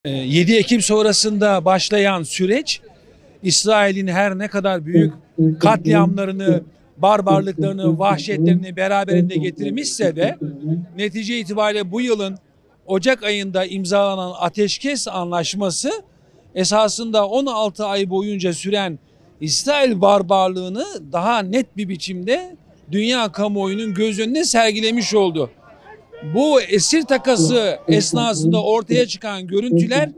7 Ekim sonrasında başlayan süreç, İsrail'in her ne kadar büyük katliamlarını, barbarlıklarını, vahşetlerini beraberinde getirmişse de netice itibariyle bu yılın Ocak ayında imzalanan ateşkes anlaşması esasında 16 ay boyunca süren İsrail barbarlığını daha net bir biçimde dünya kamuoyunun göz önüne sergilemiş oldu. Bu esir takası esnasında ortaya çıkan görüntüler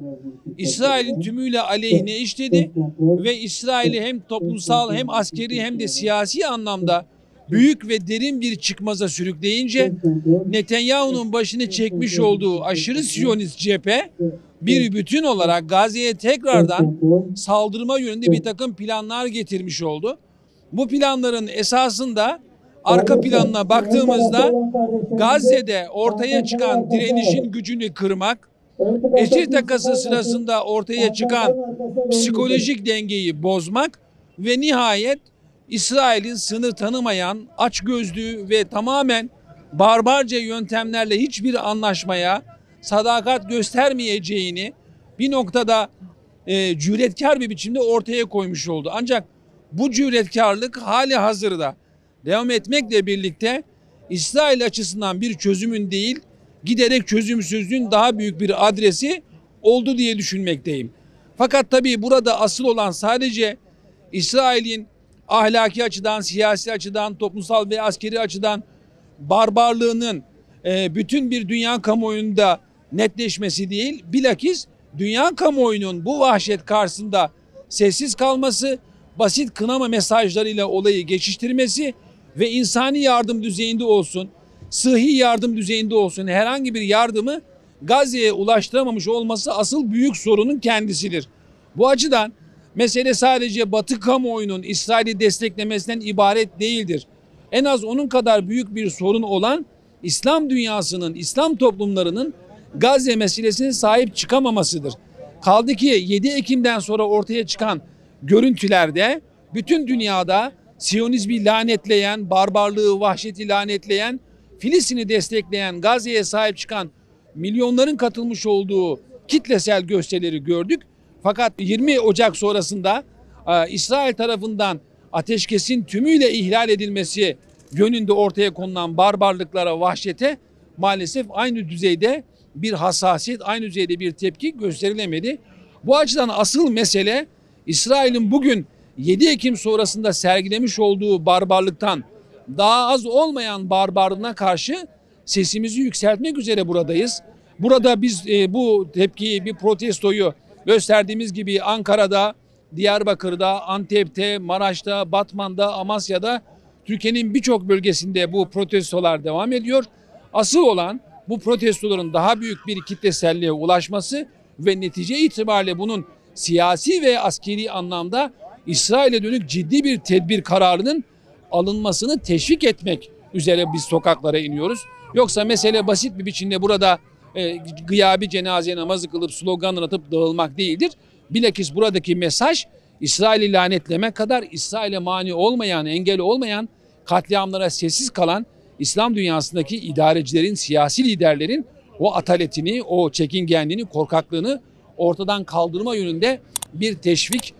İsrail'in tümüyle aleyhine işledi ve İsrail'i hem toplumsal hem askeri hem de siyasi anlamda büyük ve derin bir çıkmaza sürükleyince Netanyahu'nun başını çekmiş olduğu aşırı Siyonist cephe bir bütün olarak Gazze'ye tekrardan saldırma yönünde bir takım planlar getirmiş oldu. Bu planların esasında arka planına baktığımızda Gazze'de ortaya çıkan direnişin gücünü kırmak, esir takası sırasında ortaya çıkan psikolojik dengeyi bozmak ve nihayet İsrail'in sınır tanımayan, açgözlü ve tamamen barbarca yöntemlerle hiçbir anlaşmaya sadakat göstermeyeceğini bir noktada cüretkar bir biçimde ortaya koymuş oldu. Ancak bu cüretkarlık hali hazırda devam etmekle birlikte İsrail açısından bir çözümün değil, giderek çözümsüzlüğün daha büyük bir adresi oldu diye düşünmekteyim. Fakat tabii burada asıl olan sadece İsrail'in ahlaki açıdan, siyasi açıdan, toplumsal ve askeri açıdan barbarlığının bütün bir dünya kamuoyunda netleşmesi değil, bilakis dünya kamuoyunun bu vahşet karşısında sessiz kalması, basit kınama mesajlarıyla olayı geçiştirmesi ve insani yardım düzeyinde olsun, sıhhi yardım düzeyinde olsun herhangi bir yardımı Gazze'ye ulaştıramamış olması asıl büyük sorunun kendisidir. Bu açıdan mesele sadece Batı kamuoyunun İsrail'i desteklemesinden ibaret değildir. En az onun kadar büyük bir sorun olan İslam dünyasının, İslam toplumlarının Gazze meselesine sahip çıkamamasıdır. Kaldı ki 7 Ekim'den sonra ortaya çıkan görüntülerde bütün dünyada Siyonizmi lanetleyen, barbarlığı, vahşeti lanetleyen, Filistin'i destekleyen, Gazze'ye sahip çıkan milyonların katılmış olduğu kitlesel gösterileri gördük. Fakat 20 Ocak sonrasında İsrail tarafından ateşkesin tümüyle ihlal edilmesi yönünde ortaya konulan barbarlıklara, vahşete maalesef aynı düzeyde bir hassasiyet, aynı düzeyde bir tepki gösterilemedi. Bu açıdan asıl mesele İsrail'in bugün 7 Ekim sonrasında sergilemiş olduğu barbarlıktan daha az olmayan barbarlığına karşı sesimizi yükseltmek üzere buradayız. Burada biz bu tepkiyi, bir protestoyu gösterdiğimiz gibi Ankara'da, Diyarbakır'da, Antep'te, Maraş'ta, Batman'da, Amasya'da, Türkiye'nin birçok bölgesinde bu protestolar devam ediyor. Asıl olan bu protestoların daha büyük bir kitleselliğe ulaşması ve netice itibariyle bunun siyasi ve askeri anlamda İsrail'e dönük ciddi bir tedbir kararının alınmasını teşvik etmek üzere biz sokaklara iniyoruz. Yoksa mesele basit bir biçimde burada gıyabi cenaze namazı kılıp slogan atıp dağılmak değildir. Bilakis buradaki mesaj İsrail'i lanetlemek kadar İsrail'e mani olmayan, engel olmayan, katliamlara sessiz kalan İslam dünyasındaki idarecilerin, siyasi liderlerin o ataletini, o çekingenliğini, korkaklığını ortadan kaldırma yönünde bir teşvik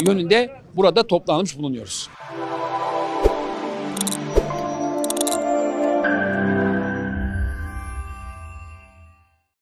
yönünde burada toplanmış bulunuyoruz.